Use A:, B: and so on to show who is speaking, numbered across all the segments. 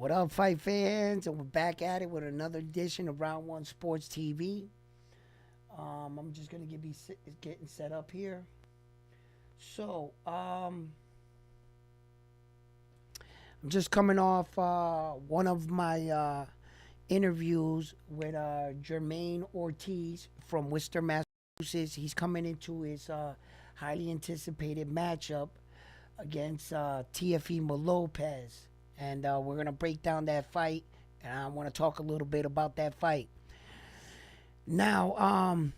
A: What up, fight fans? And we're back at it with another edition of Round One Sports TV. I'm just gonna getting set up here. So, I'm just coming off one of my interviews with Jamaine Ortiz from Worcester, Massachusetts. He's coming into his highly anticipated matchup against Teofimo Lopez. And we're going to break down that fight. And I want to talk a little bit about that fight. Now,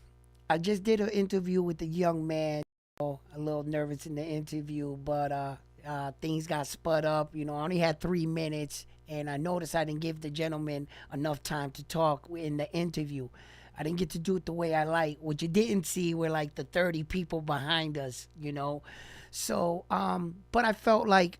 A: I just did an interview with the young man. A little nervous in the interview, but things got sped up. I only had 3 minutes, and I noticed I didn't give the gentleman enough time to talk in the interview. I didn't get to do it the way I like. What you didn't see were like the 30 people behind us. So, but I felt like,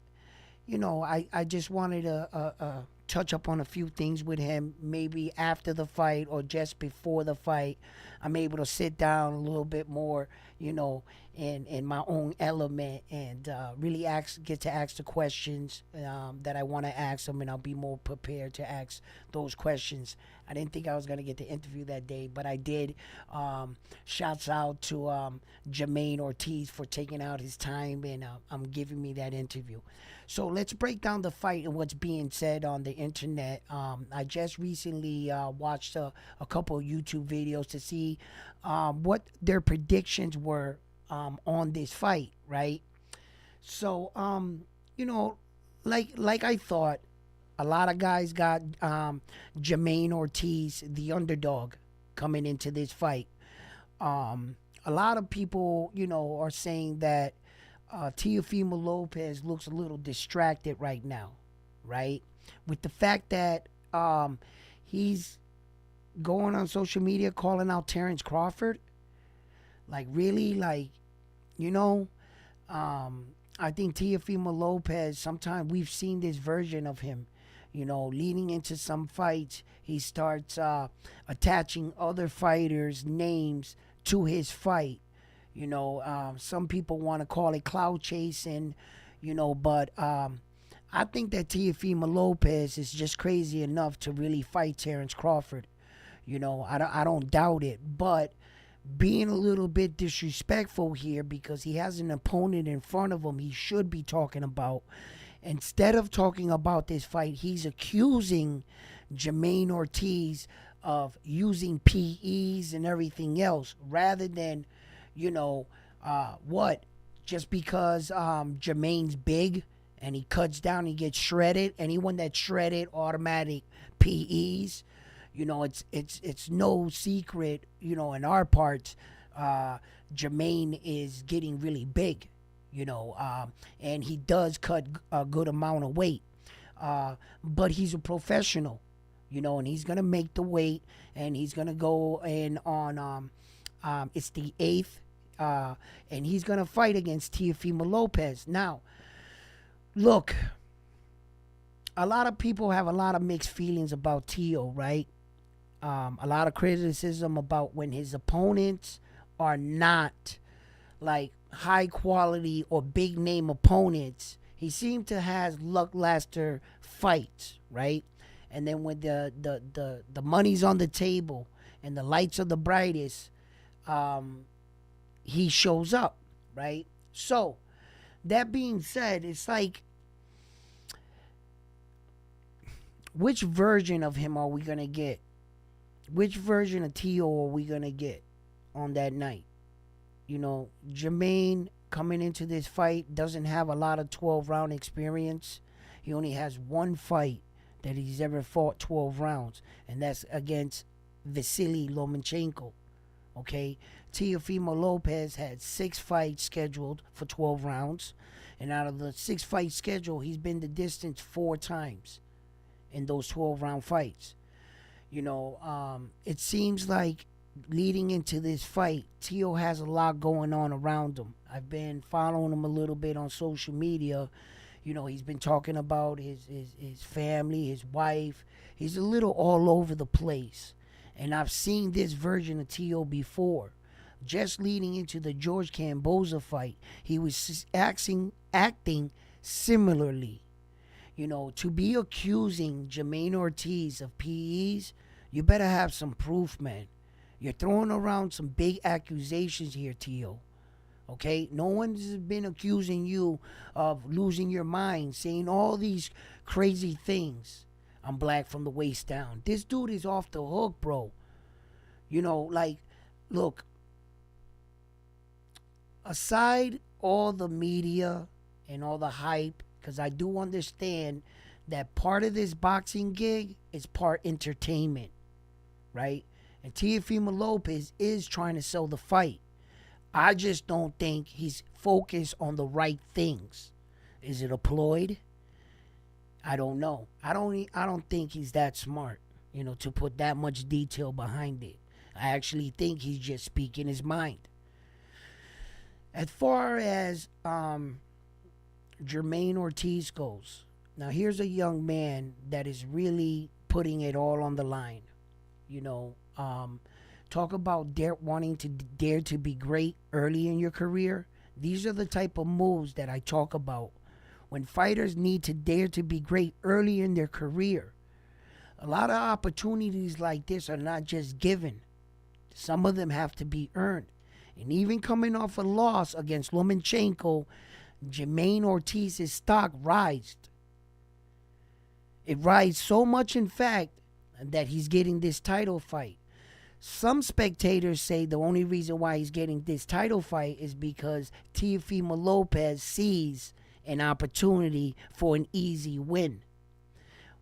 A: I just wanted to touch up on a few things with him, maybe after the fight or just before the fight. I'm able to sit down a little bit more, in my own element and really get to ask the questions that I want to ask him, and I'll be more prepared to ask those questions. I didn't think I was going to get the interview that day, but I did. Shouts out to Jamaine Ortiz for taking out his time and giving me that interview. So let's break down the fight and what's being said on the internet. I just recently watched a couple of YouTube videos to see what their predictions were on this fight, right? So, like I thought, a lot of guys got Jamaine Ortiz, the underdog, coming into this fight. A lot of people, are saying that Teofimo Lopez looks a little distracted right now, right? With the fact that he's going on social media calling out Terrence Crawford. Like, really? Like, I think Teofimo Lopez, sometimes we've seen this version of him, leading into some fights. He starts attaching other fighters' names to his fight. Some people want to call it cloud chasing, but I think that Teofimo Lopez is just crazy enough to really fight Terrence Crawford. I don't doubt it, but being a little bit disrespectful here because he has an opponent in front of him he should be talking about. Instead of talking about this fight, he's accusing Jamaine Ortiz of using PEs and everything else rather than, just because Jamaine's big and he cuts down, he gets shredded. Anyone that's shredded, automatic PEs. It's no secret, in our parts, Jamaine is getting really big, and he does cut a good amount of weight. But he's a professional, and he's going to make the weight, and he's going to go in on, it's the 8th, and he's going to fight against Teofimo Lopez. Now, look, a lot of people have a lot of mixed feelings about Teo, right? A lot of criticism about when his opponents are not like high quality or big name opponents. He seemed to have lackluster fights, right? And then when the money's on the table and the lights are the brightest, he shows up, right? So that being said, it's like, which version of him are we gonna get? Which version of Teo are we going to get on that night? Jamaine coming into this fight doesn't have a lot of 12-round experience. He only has one fight that he's ever fought 12 rounds, and that's against Vasily Lomachenko. Okay? Teofimo Lopez had 6 fights scheduled for 12 rounds, and out of the 6 fights scheduled, he's been the distance 4 times in those 12-round fights. It seems like leading into this fight, Teo has a lot going on around him. I've been following him a little bit on social media. He's been talking about his family, his wife. He's a little all over the place. And I've seen this version of Teo before. Just leading into the George Camboza fight, he was acting similarly. To be accusing Jamaine Ortiz of PEs, you better have some proof, man. You're throwing around some big accusations here, Tio. Okay? No one's been accusing you of losing your mind, saying all these crazy things. I'm black from the waist down. This dude is off the hook, bro. Look, aside all the media and all the hype, because I do understand that part of this boxing gig is part entertainment, right? And Teofimo Lopez is trying to sell the fight. I just don't think he's focused on the right things. Is it a ploy? I don't know. I don't think he's that smart, to put that much detail behind it. I actually think he's just speaking his mind. As far as Jamaine Ortiz goes, now here's a young man that is really putting it all on the line. Talk about wanting to dare to be great early in your career. These are the type of moves that I talk about. When fighters need to dare to be great early in their career, a lot of opportunities like this are not just given. Some of them have to be earned. And even coming off a loss against Lomachenko, Jamaine Ortiz's stock rised. It rises so much, in fact, that he's getting this title fight. Some spectators say the only reason why he's getting this title fight is because Teofimo Lopez sees an opportunity for an easy win.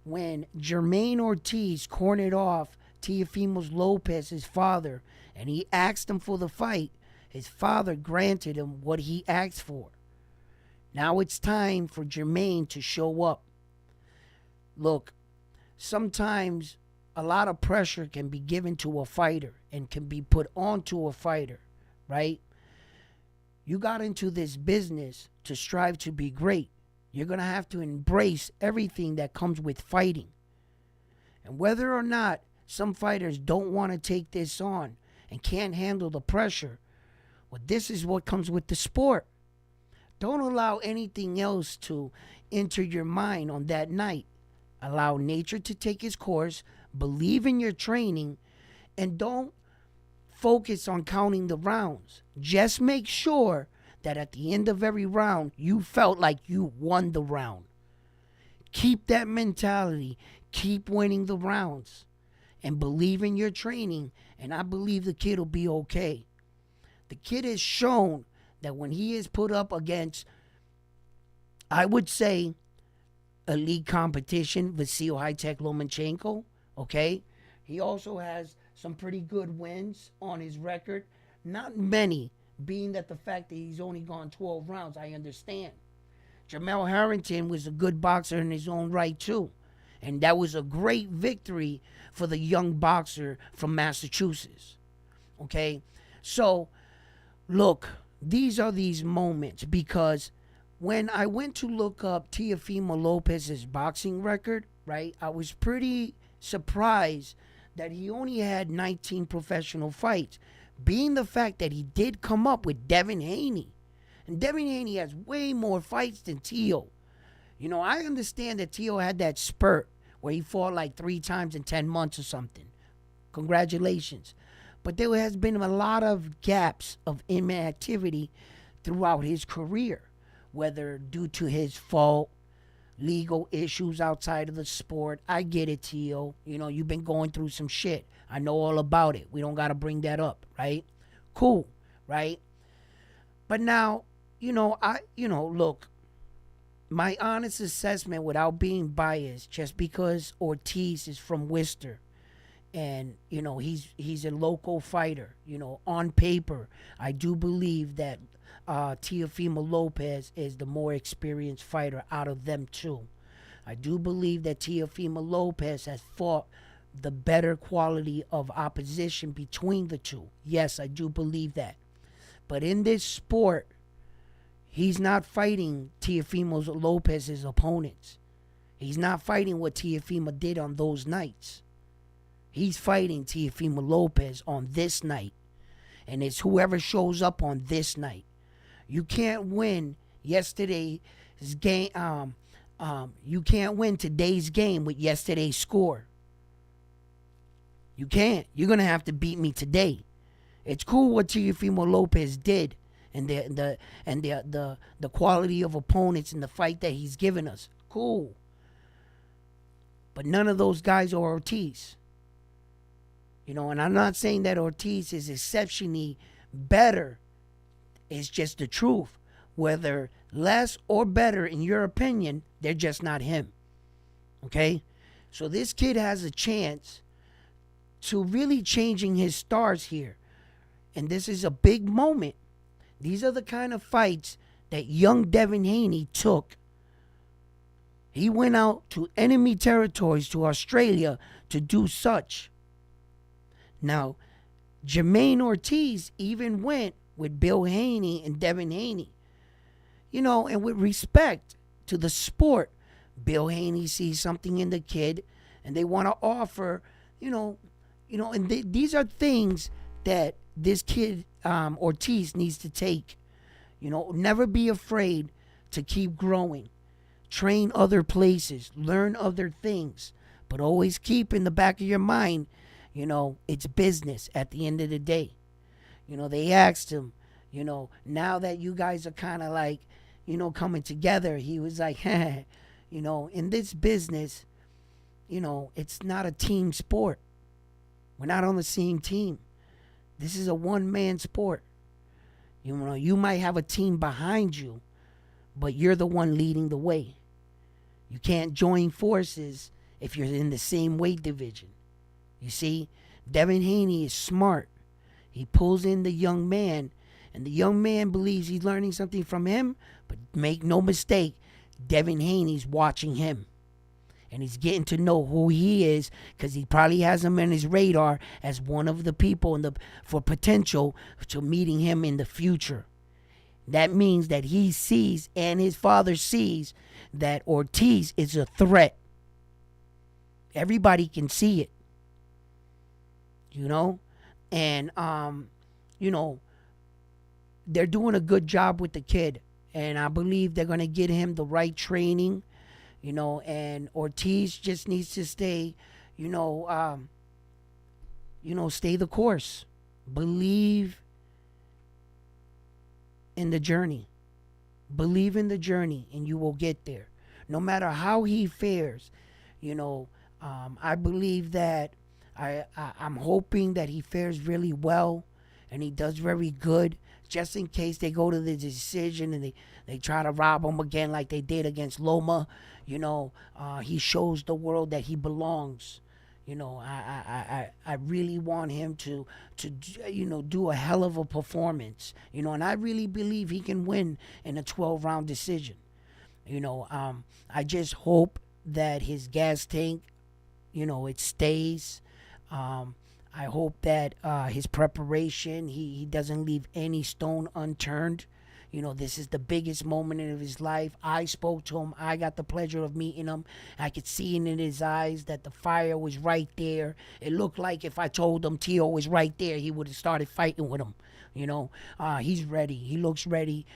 A: When Jamaine Ortiz cornered off Teofimo Lopez's father and he asked him for the fight, his father granted him what he asked for. Now it's time for Jamaine to show up. Look, sometimes a lot of pressure can be given to a fighter and can be put onto a fighter, right? You got into this business to strive to be great. You're going to have to embrace everything that comes with fighting. And whether or not some fighters don't want to take this on and can't handle the pressure, well, this is what comes with the sport. Don't allow anything else to enter your mind on that night. Allow nature to take its course. Believe in your training. And don't focus on counting the rounds. Just make sure that at the end of every round, you felt like you won the round. Keep that mentality. Keep winning the rounds. And believe in your training. And I believe the kid will be okay. The kid has shown that when he is put up against, I would say, elite competition, Vasil High-Tech Lomachenko, okay? He also has some pretty good wins on his record. Not many, being that the fact that he's only gone 12 rounds, I understand. Jamel Harrington was a good boxer in his own right, too. And that was a great victory for the young boxer from Massachusetts, okay? So, look, these are these moments because when I went to look up Teofimo Lopez's boxing record, right, I was pretty surprised that he only had 19 professional fights, being the fact that he did come up with Devin Haney. And Devin Haney has way more fights than Teo. I understand that Teo had that spurt where he fought like 3 times in 10 months or something. Congratulations. But there has been a lot of gaps of inactivity throughout his career, whether due to his fault, legal issues outside of the sport. I get it, Tio. You've been going through some shit. I know all about it. We don't got to bring that up, right? Cool, right? But now, look, my honest assessment without being biased, just because Ortiz is from Worcester, and he's a local fighter, on paper I do believe that Teofimo Lopez is the more experienced fighter out of them two. I do believe that Teofimo Lopez has fought the better quality of opposition between the two. Yes, I do believe that. But in this sport, he's not fighting Teofimo Lopez's opponents. He's not fighting what Teofimo did on those nights. He's fighting Teofimo Lopez on this night. And it's whoever shows up on this night. You can't win yesterday's game, You can't win today's game with yesterday's score. You can't. You're gonna have to beat me today. It's cool what Teofimo Lopez did, and the quality of opponents and the fight that he's given us. Cool. But none of those guys are Ortiz. And I'm not saying that Ortiz is exceptionally better. It's just the truth. Whether less or better in your opinion, they're just not him. Okay? So this kid has a chance to really changing his stars here. And this is a big moment. These are the kind of fights that young Devin Haney took. He went out to enemy territories, to Australia, to do such. Now, Jamaine Ortiz even went with Bill Haney and Devin Haney. And with respect to the sport, Bill Haney sees something in the kid, and they want to offer, and these are things that this kid Ortiz needs to take. Never be afraid to keep growing. Train other places, learn other things, but always keep in the back of your mind, it's business at the end of the day. They asked him, now that you guys are kind of like, coming together, he was like, in this business, it's not a team sport. We're not on the same team. This is a one-man sport. You might have a team behind you, but you're the one leading the way. You can't join forces if you're in the same weight division. You see, Devin Haney is smart. He pulls in the young man, and the young man believes he's learning something from him, but make no mistake, Devin Haney's watching him. And he's getting to know who he is, because he probably has him on his radar as one of the people for potential to meeting him in the future. That means that he sees, and his father sees, that Ortiz is a threat. Everybody can see it. And they're doing a good job with the kid, and I believe they're going to get him the right training, and Ortiz just needs to stay, stay the course. Believe in the journey. Believe in the journey, and you will get there. No matter how he fares, I believe that I'm hoping that he fares really well and he does very good, just in case they go to the decision and they try to rob him again like they did against Loma. He shows the world that he belongs. I really want him to do a hell of a performance. And I really believe he can win in a 12-round decision. I just hope that his gas tank, it stays. I hope that his preparation, he doesn't leave any stone unturned. This is the biggest moment of his life. I spoke to him. I got the pleasure of meeting him. I could see it in his eyes that the fire was right there. It looked like if I told him Tio was right there, he would have started fighting with him. He's ready. He looks ready.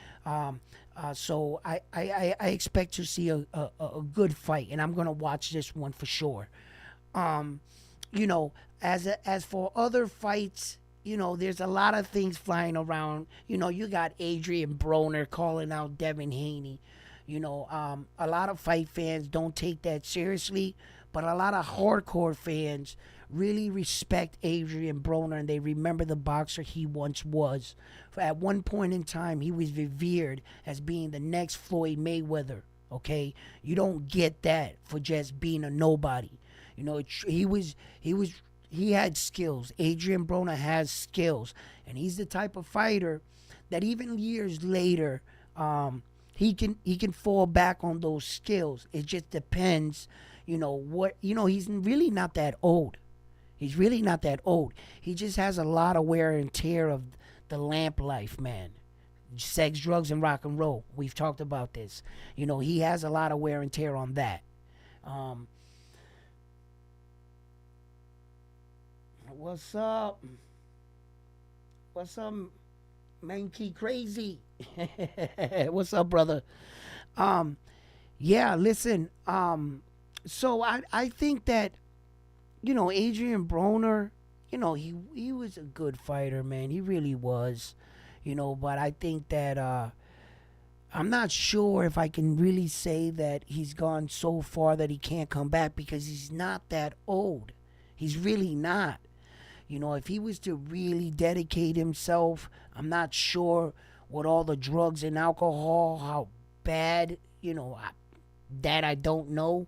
A: So I expect to see a good fight, and I'm going to watch this one for sure. As for other fights, there's a lot of things flying around. You got Adrian Broner calling out Devin Haney. A lot of fight fans don't take that seriously, but a lot of hardcore fans really respect Adrian Broner, and they remember the boxer he once was. At one point in time, he was revered as being the next Floyd Mayweather. Okay, you don't get that for just being a nobody. He had skills. Adrian Broner has skills, and he's the type of fighter that even years later, he can fall back on those skills. It just depends, he's really not that old. He's really not that old. He just has a lot of wear and tear of the lamp life, man. Sex, drugs, and rock and roll. We've talked about this. He has a lot of wear and tear on that. What's up? What's up, Mankey Crazy? What's up, brother? Yeah, listen. So I think that Adrian Broner, he was a good fighter, man. He really was, But I think that I'm not sure if I can really say that he's gone so far that he can't come back because he's not that old. He's really not. If he was to really dedicate himself, I'm not sure with all the drugs and alcohol how bad, that I don't know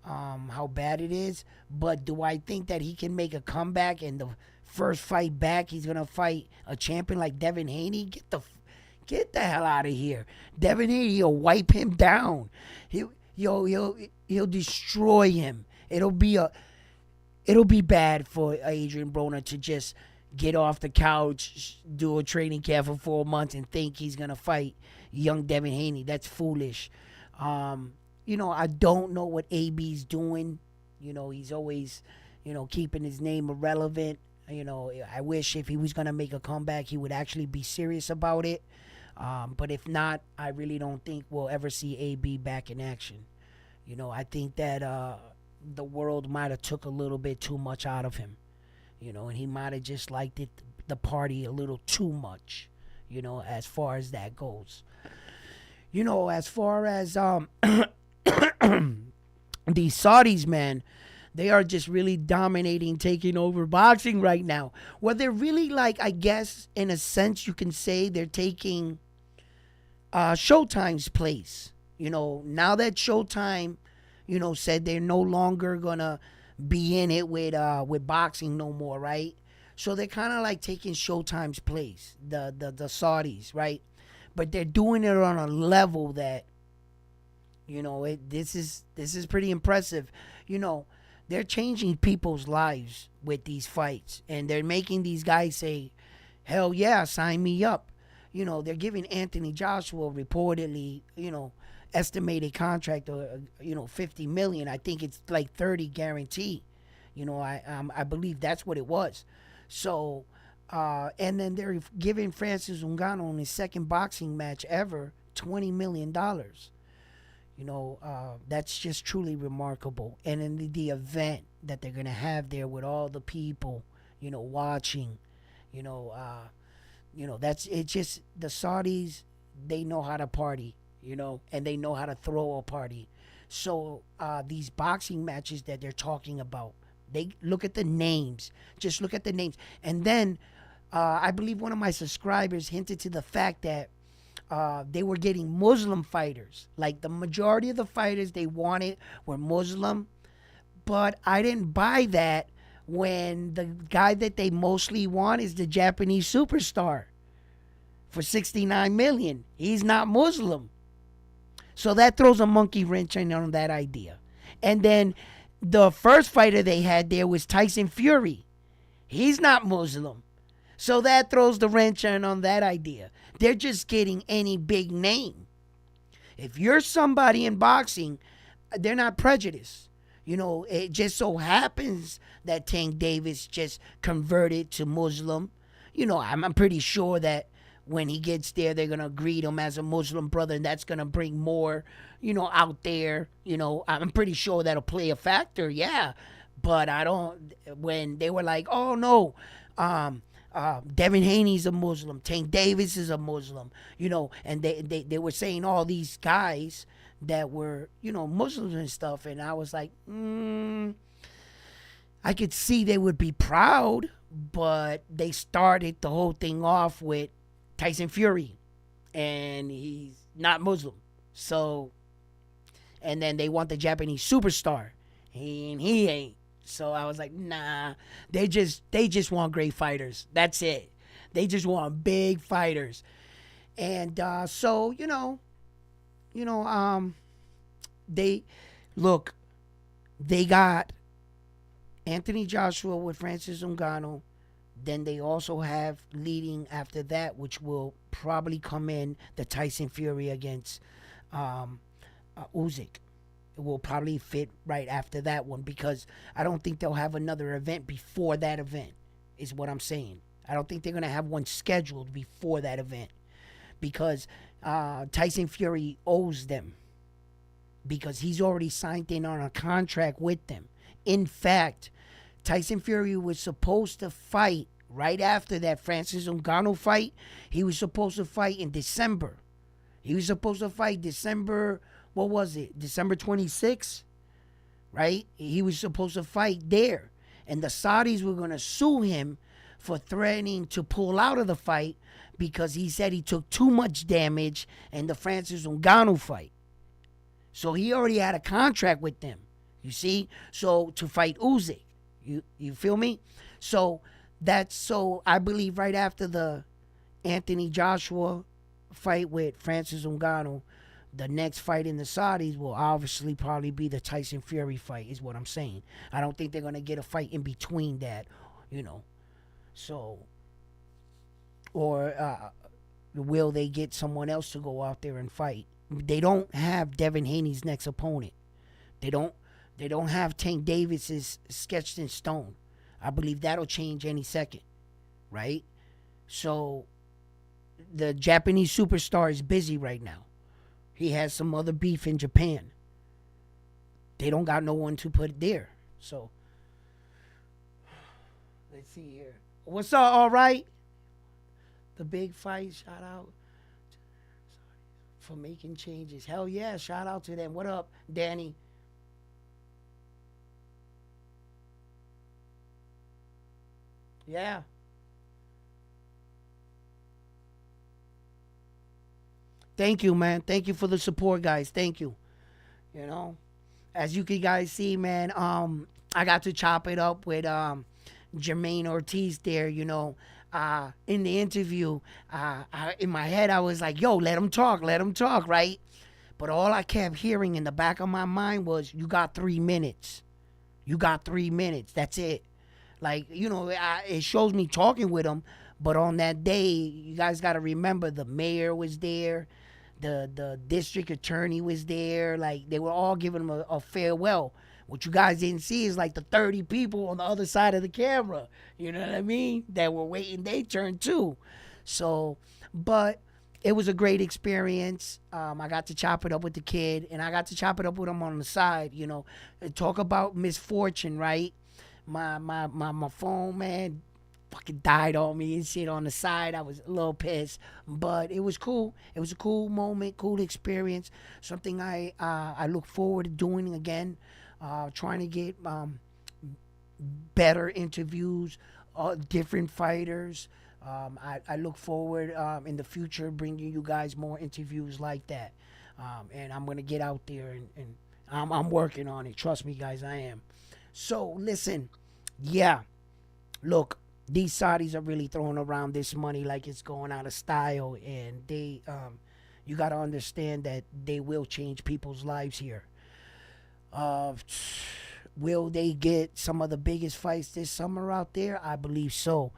A: how bad it is. But do I think that he can make a comeback and the first fight back he's gonna fight a champion like Devin Haney? Get the hell out of here. Devin Haney will wipe him down. He'll destroy him. It'll be bad for Adrian Broner to just get off the couch, do a training camp for 4 months, and think he's gonna fight young Devin Haney. That's foolish. I don't know what AB's doing. He's always, keeping his name irrelevant. I wish if he was gonna make a comeback, he would actually be serious about it. But if not, I really don't think we'll ever see AB back in action. I think that the world might have took a little bit too much out of him, and he might have just liked the party a little too much, as far as that goes. As far as the Saudis, man, they are just really dominating, taking over boxing right now. Well, they're really like, I guess, in a sense, you can say they're taking Showtime's place. Now that Showtime, said they're no longer gonna be in it with boxing no more, right? So they're kind of like taking Showtime's place, the Saudis, right? But they're doing it on a level that, this is pretty impressive. They're changing people's lives with these fights, and they're making these guys say, "Hell yeah, sign me up." They're giving Anthony Joshua reportedly, estimated contract of, 50 million. I think it's like 30 guarantee. I believe that's what it was. So, and then they're giving Francis Ngannou in his second boxing match ever $20 million. That's just truly remarkable. And in the event that they're gonna have there with all the people, watching, you know, that's it. Just the Saudis, they know how to party, and they know how to throw a party. So these boxing matches that they're talking about, they look at the names. Just look at the names, and then I believe one of my subscribers hinted to the fact that they were getting Muslim fighters. Like the majority of the fighters they wanted were Muslim, but I didn't buy that when the guy that they mostly want is the Japanese superstar for 69 million. He's not Muslim. So that throws a monkey wrench in on that idea. And then the first fighter they had there was Tyson Fury. He's not Muslim. So that throws the wrench in on that idea. They're just getting any big name. If you're somebody in boxing, they're not prejudiced. It just so happens that Tank Davis just converted to Muslim. I'm pretty sure that when he gets there, they're going to greet him as a Muslim brother, and that's going to bring more, out there. I'm pretty sure that'll play a factor, yeah. But when they were like, oh, no, Devin Haney's a Muslim, Tank Davis is a Muslim, and they were saying all these guys that were, Muslims and stuff, and I was like, I could see they would be proud, but they started the whole thing off with Tyson Fury, and he's not Muslim. So, and then they want the Japanese superstar, and he ain't. So I was like, nah, they just want great fighters. That's it. They just want big fighters. And so, they got Anthony Joshua with Francis Ngannou. Then they also have leading after that, which will probably come in, the Tyson Fury against Usyk. It will probably fit right after that one because I don't think they'll have another event before that event, is what I'm saying. I don't think they're going to have one scheduled before that event because Tyson Fury owes them. because he's already signed in on a contract with them. In fact, Tyson Fury was supposed to fight right after that Francis Ngannou fight. He was supposed to fight in December. He was supposed to fight December, what was it? December 26th, right? He was supposed to fight there. And the Saudis were going to sue him for threatening to pull out of the fight because he said he took too much damage in the Francis Ngannou fight. So he already had a contract with them, you see? So to fight Usyk, you feel me? So I believe right after the Anthony Joshua fight with Francis Ngannou, the next fight in the Saudis will obviously probably be the Tyson Fury fight, is what I'm saying. I don't think they're going to get a fight in between that, you know. So, or will they get someone else to go out there and fight? They don't have Devin Haney's next opponent. They don't have Tank Davis's sketched in stone. I believe that'll change any second, right? So the Japanese superstar is busy right now. He has some other beef in Japan. They don't got no one to put there. So let's see here. What's up? All right. The big fight. Shout out for making changes. Hell yeah. Shout out to them. What up, Danny? Yeah. Thank you, man. Thank you for the support, guys. Thank you. You know, as you can guys see, man, I got to chop it up with Jamaine Ortiz there, you know. In the interview, in my head, I was like, yo, let him talk, right? But all I kept hearing in the back of my mind was, you got 3 minutes. You got 3 minutes. That's it. Like, you know, it shows me talking with him. But on that day, you guys got to remember the mayor was there. The district attorney was there. Like, they were all giving him a farewell. What you guys didn't see is like the 30 people on the other side of the camera. You know what I mean? That were waiting their turn too. So, but it was a great experience. I got to chop it up with the kid, and I got to chop it up with him on the side, you know. And talk about misfortune, right? My phone, man, fucking died on me and shit on the side. I was a little pissed, but it was cool. It was a cool moment, cool experience. Something I look forward to doing again. Trying to get better interviews, different fighters. I look forward in the future bringing you guys more interviews like that. And I'm going to get out there and I'm working on it. Trust me, guys, I am. So, listen, yeah, look, these Saudis are really throwing around this money like it's going out of style. And they, you got to understand that they will change people's lives here. Will they get some of the biggest fights this summer out there? I believe so.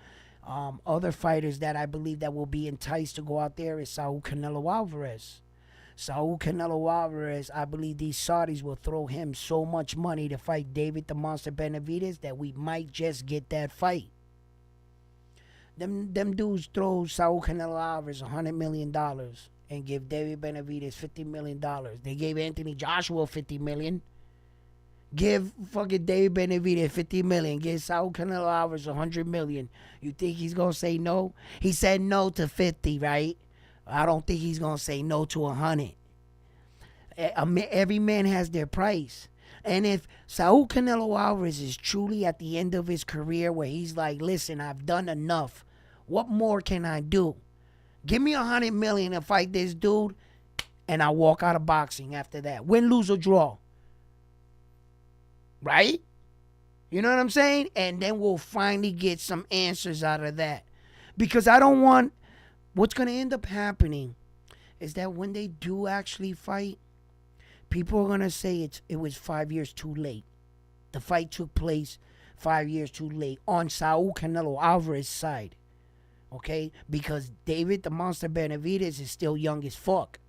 A: Other fighters that I believe that will be enticed to go out there is Saul Canelo Alvarez. Saul Canelo Alvarez, I believe these Saudis will throw him so much money to fight David the Monster Benavidez that we might just get that fight. Them dudes throw Saul Canelo Alvarez $100 million and give David Benavidez $50 million. They gave Anthony Joshua $50 million. Give fucking David Benavidez $50 million. Give Saul Canelo Alvarez $100 million. You think he's gonna say no? He said no to 50, right? I don't think he's gonna say no to 100. Every man has their price. And if Saul Canelo Alvarez is truly at the end of his career where he's like, listen, I've done enough. What more can I do? Give me $100 million to fight this dude, and I walk out of boxing after that. Win, lose, or draw. Right? You know what I'm saying? And then we'll finally get some answers out of that. Because I don't want... What's going to end up happening is that when they do actually fight, people are going to say it was 5 years too late. The fight took place 5 years too late on Saul Canelo Alvarez's side. Okay? Because David the Monster Benavidez is still young as fuck.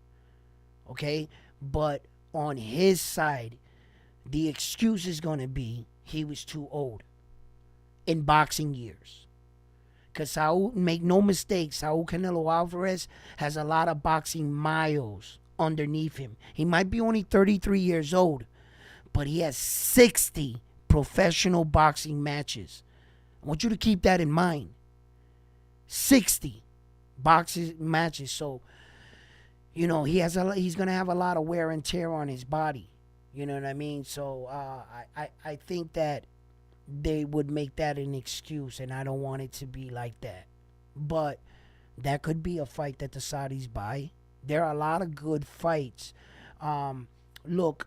A: Okay? But on his side, the excuse is going to be he was too old in boxing years. Because Saul, make no mistake, Saul Canelo Alvarez has a lot of boxing miles underneath him. He might be only 33 years old, but he has 60 professional boxing matches. I want you to keep that in mind. 60 boxing matches. So, he's going to have a lot of wear and tear on his body. You know what I mean? So I think that they would make that an excuse, and I don't want it to be like that. But that could be a fight that the Saudis buy. There are a lot of good fights. Look,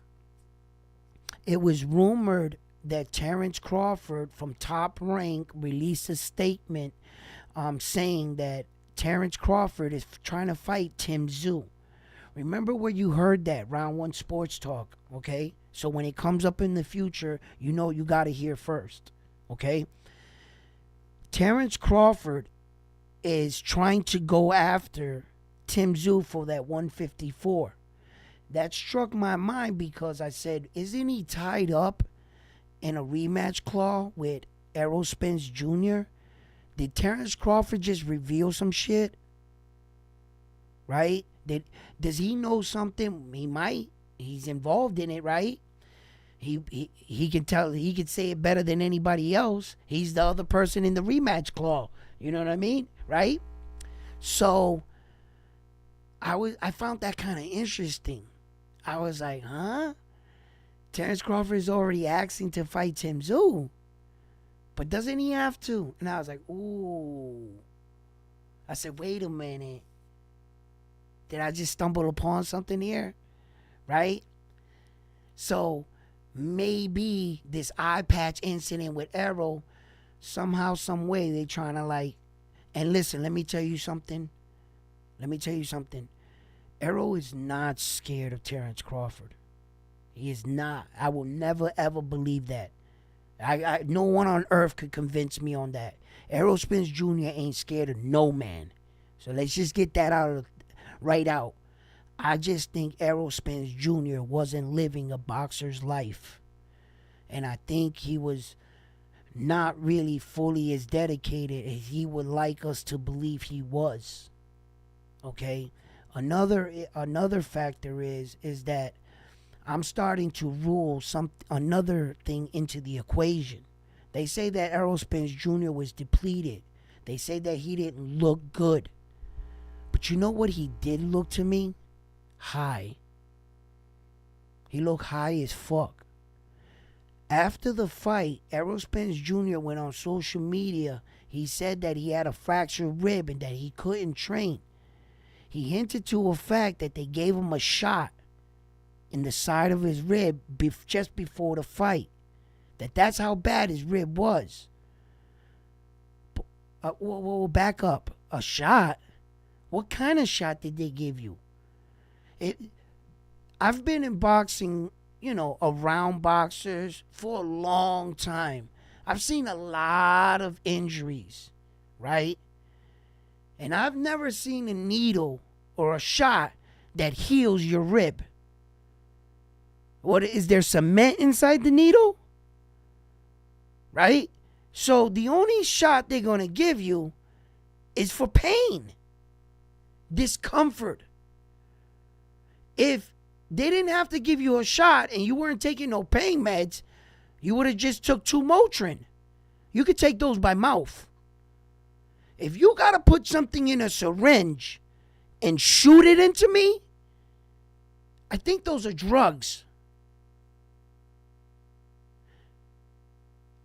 A: it was rumored that Terrence Crawford from Top Rank released a statement saying that Terrence Crawford is trying to fight Tim Tszyu. Remember where you heard that, Round 1 Sports Talk, okay? So when it comes up in the future, you got to hear first, okay? Terrence Crawford is trying to go after Tim Tszyu for that 154. That struck my mind because I said, isn't he tied up in a rematch clause with Errol Spence Jr.? Did Terrence Crawford just reveal some shit? Right? Does he know something? He might. He's involved in it, right? He can tell. He can say it better than anybody else. He's the other person in the rematch clause. You know what I mean, right? So I found that kind of interesting. I was like, huh? Terrence Crawford is already asking to fight Tim Tszyu, but doesn't he have to? And I was like, ooh. I said, wait a minute. Did I just stumble upon something here? Right? So maybe this eye patch incident with Errol, somehow, some way, they trying to and listen, let me tell you something. Errol is not scared of Terrence Crawford. He is not. I will never, ever believe that. No one on earth could convince me on that. Errol Spence Jr. ain't scared of no man. So let's just get that right out. I just think Errol Spence Jr. wasn't living a boxer's life. And I think he was not really fully as dedicated as he would like us to believe he was. Okay? Another factor is that I'm starting to rule another thing into the equation. They say that Errol Spence Jr. was depleted. They say that he didn't look good. But you know what he did look to me? High. He looked high as fuck. After the fight, Errol Spence Jr. went on social media. He said that he had a fractured rib and that he couldn't train. He hinted to a fact that they gave him a shot in the side of his rib just before the fight. That's how bad his rib was. We'll back up. A shot? What kind of shot did they give you? I've been in boxing, around boxers for a long time. I've seen a lot of injuries, right? And I've never seen a needle or a shot that heals your rib. What is there cement inside the needle? Right? So the only shot they're going to give you is for pain, discomfort. If they didn't have to give you a shot and you weren't taking no pain meds, you would have just took 2 Motrin. You could take those by mouth. If you got to put something in a syringe and shoot it into me, I think those are drugs.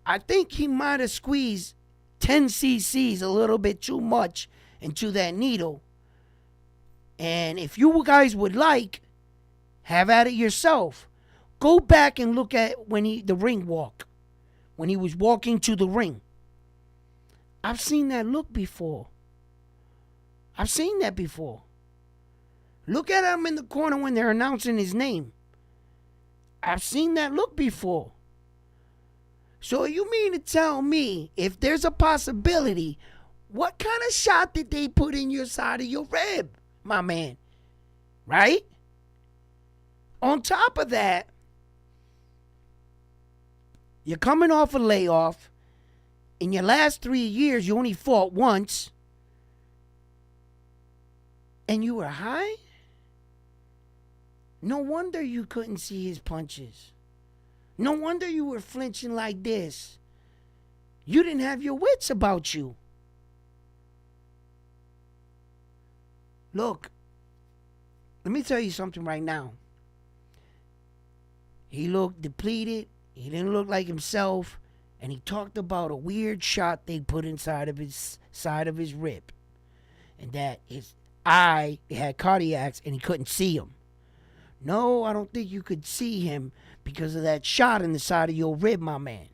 A: I think he might have squeezed 10 cc's a little bit too much into that needle. And if you guys would have at it yourself. Go back and look at the ring walk. When he was walking to the ring. I've seen that look before. Look at him in the corner when they're announcing his name. I've seen that look before. So you mean to tell me, if there's a possibility, what kind of shot did they put in your side of your rib, my man? Right? On top of that, you're coming off a layoff. In your last 3 years, you only fought once. And you were high? No wonder you couldn't see his punches. No wonder you were flinching like this. You didn't have your wits about you. Look, let me tell you something right now. He looked depleted. He didn't look like himself. And he talked about a weird shot they put inside of his side of his rib. And that his eye had cardiacs and he couldn't see him. No, I don't think you could see him because of that shot in the side of your rib, my man.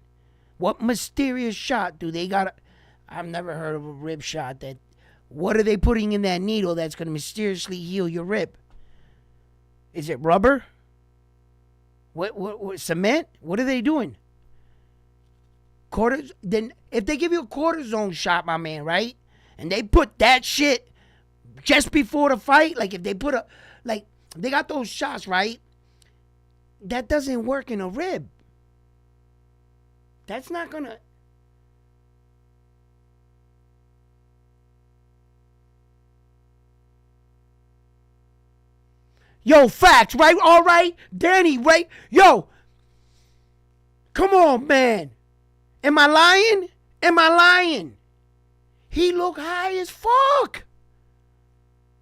A: What mysterious shot do they got? I've never heard of a rib shot that. What are they putting in that needle that's going to mysteriously heal your rib? Is it rubber? What cement? What are they doing? Then if they give you a cortisone shot, my man, right? And they put that shit just before the fight, like if they put they got those shots, right? That doesn't work in a rib. That's not gonna. Yo, facts, right? All right, Danny, right? Yo, come on, man. Am I lying? Am I lying? He looked high as fuck.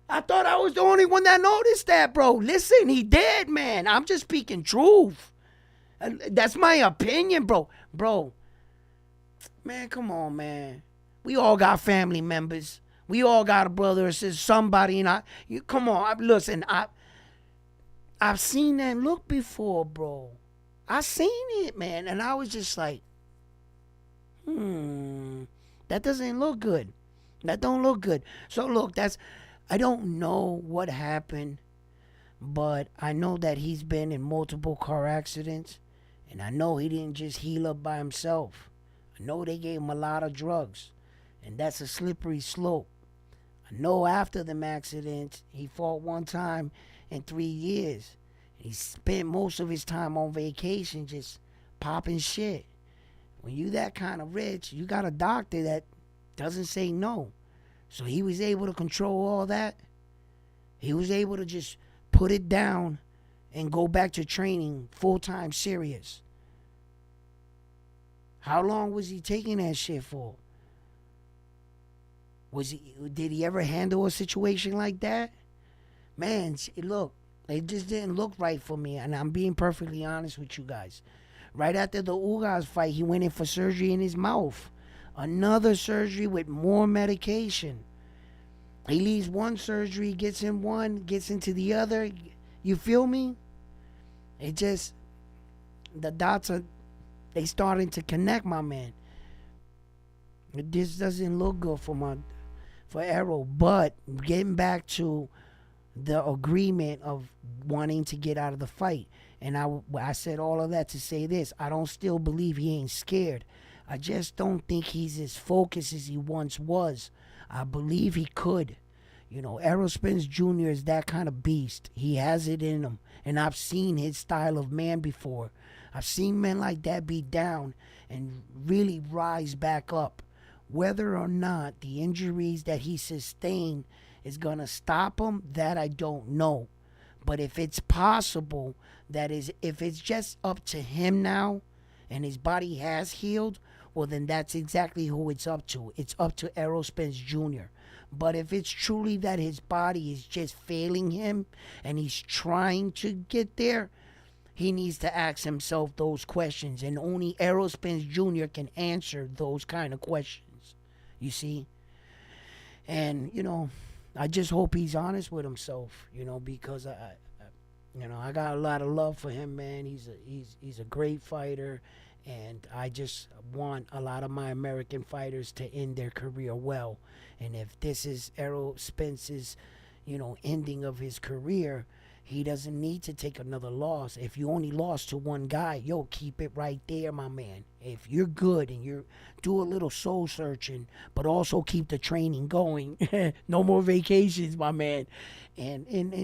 A: I thought I was the only one that noticed that, bro. Listen, he did, man. I'm just speaking truth. That's my opinion, bro. Bro, man, come on, man. We all got family members. We all got a brother or sister, somebody, and come on. Listen, I've seen that look before, bro. I seen it, man, and I was just like, that doesn't look good. That don't look good. So look, I don't know what happened, but I know that he's been in multiple car accidents, and I know he didn't just heal up by himself. I know they gave him a lot of drugs, and that's a slippery slope. I know after them accidents, he fought one time in 3 years. He spent most of his time on vacation just popping shit. When you that kind of rich, you got a doctor that doesn't say no. So he was able to control all that. He was able to just put it down and go back to training full-time serious. How long was he taking that shit for? Did he ever handle a situation like that? Man, look, it just didn't look right for me, and I'm being perfectly honest with you guys. Right after the Ugas fight, he went in for surgery in his mouth. Another surgery with more medication. He leaves one surgery, gets in one, gets into the other. You feel me? It just, the dots they starting to connect, my man. This doesn't look good for Errol. But getting back to the agreement of wanting to get out of the fight. And I said all of that to say this. I don't still believe he ain't scared. I just don't think he's as focused as he once was. I believe he could. You know, Errol Spence Jr. is that kind of beast. He has it in him. And I've seen his style of man before. I've seen men like that be down and really rise back up. Whether or not the injuries that he sustained is going to stop him, that I don't know. But if it's possible, if it's just up to him now and his body has healed, well, then that's exactly who it's up to. It's up to Errol Spence Jr. But if it's truly that his body is just failing him and he's trying to get there, he needs to ask himself those questions. And only Errol Spence Jr. can answer those kind of questions. You see? And, you know, I just hope he's honest with himself, you know, because I got a lot of love for him, man. He's a great fighter, and I just want a lot of my American fighters to end their career well. And if this is Errol Spence's, ending of his career, he doesn't need to take another loss. If you only lost to one guy, keep it right there, my man. If you're good and you do a little soul searching, but also keep the training going. No more vacations, my man. And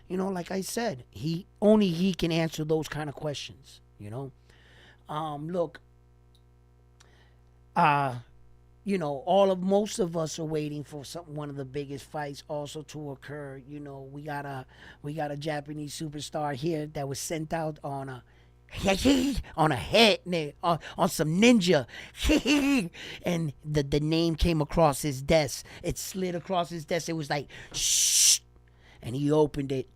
A: like I said, only he can answer those kind of questions. Look, most of us are waiting for one of the biggest fights also to occur. We got a Japanese superstar here that was sent out on a on a head on some ninja and the name came across his desk. It slid across his desk. It was like shh, and he opened it.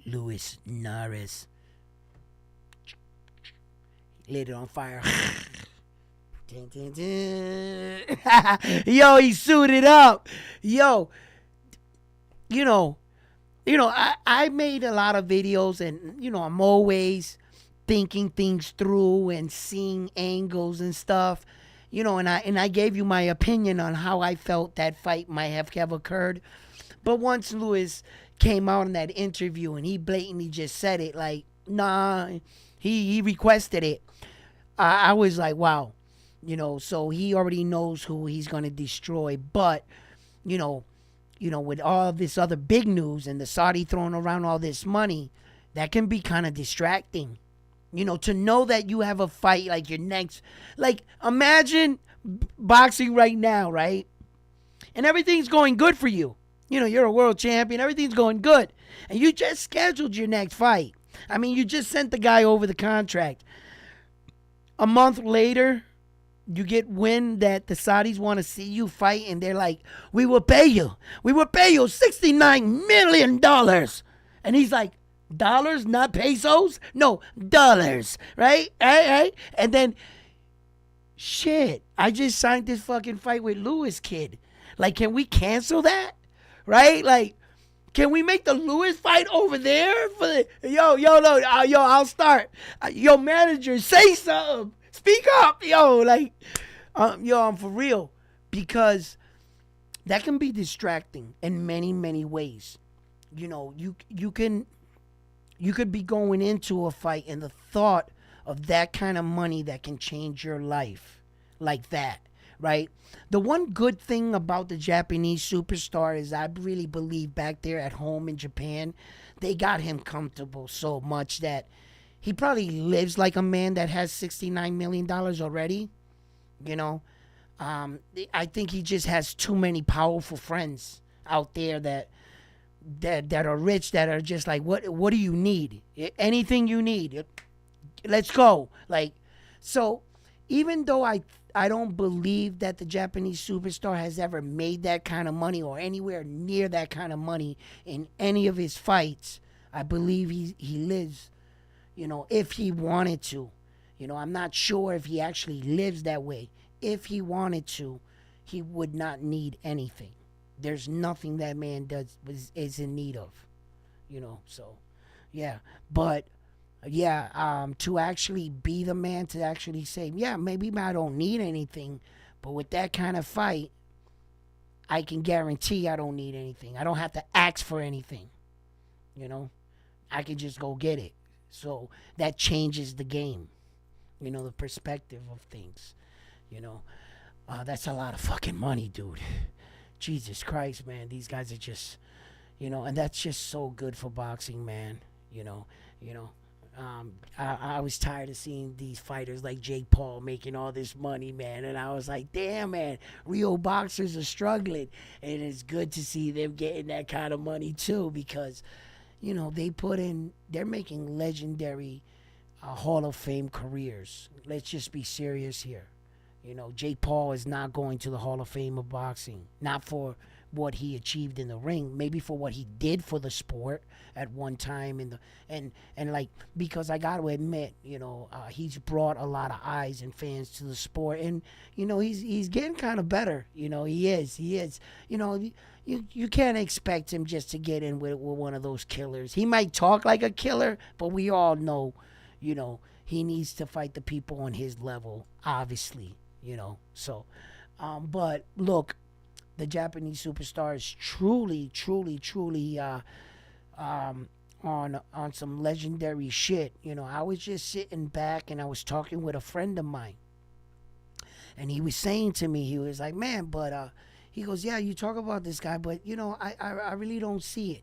A: Luis Nares. Lit it on fire. Dun, dun, dun. Yo, he suited up. Yo, you know, I made a lot of videos, and I'm always thinking things through and seeing angles and stuff. And I gave you my opinion on how I felt that fight might have occurred. But once Luis came out in that interview and he blatantly just said it, like, nah, he requested it. I was like, wow, so he already knows who he's gonna destroy. But with all this other big news and the Saudi throwing around all this money, that can be kind of distracting. To know that you have a fight like your next, like imagine boxing right now, right? And everything's going good for you. You're a world champion, everything's going good. And you just scheduled your next fight. I mean, you just sent the guy over the contract. A month later, you get wind that the Saudis want to see you fight, and they're like, we will pay you. We will pay you $69 million. And he's like, dollars, not pesos? No, dollars, right? Right? And then, shit, I just signed this fucking fight with Lewis, kid. Like, can we cancel that? Right? Like, can we make the Lewis fight over there? I'll start. Yo, manager, say something. Speak up, I'm for real. Because that can be distracting in many, many ways. You could be going into a fight and the thought of that kind of money that can change your life like that, right? The one good thing about the Japanese superstar is I really believe back there at home in Japan, they got him comfortable so much that he probably lives like a man that has $69 million already, I think he just has too many powerful friends out there that are rich, that are just like, what do you need? Anything you need, let's go. Like, so even though I don't believe that the Japanese superstar has ever made that kind of money or anywhere near that kind of money in any of his fights, I believe he lives, if he wanted to. I'm not sure if he actually lives that way. If he wanted to, he would not need anything. There's nothing that man is in need of, so yeah. But yeah, to actually be the man to actually say, yeah, maybe I don't need anything, but with that kind of fight, I can guarantee I don't need anything. I don't have to ask for anything, I can just go get it. So that changes the game, the perspective of things, that's a lot of fucking money, dude. Jesus Christ, man, these guys are just, and that's just so good for boxing, man. I was tired of seeing these fighters like Jake Paul making all this money, man, and I was like, damn, man, real boxers are struggling, and it's good to see them getting that kind of money too, because, they're making legendary Hall of Fame careers. Let's just be serious here. Jake Paul is not going to the Hall of Fame of boxing. Not for what he achieved in the ring, maybe for what he did for the sport at one time and like, because I got to admit, he's brought a lot of eyes and fans to the sport, and he's getting kind of better. He is. You can't expect him just to get in with one of those killers. He might talk like a killer, but we all know, he needs to fight the people on his level, obviously. So, but look, the Japanese superstar is truly on some legendary shit. I was just sitting back and I was talking with a friend of mine, and he was saying to me, he was like, man, but he goes, yeah, you talk about this guy, but I really don't see it.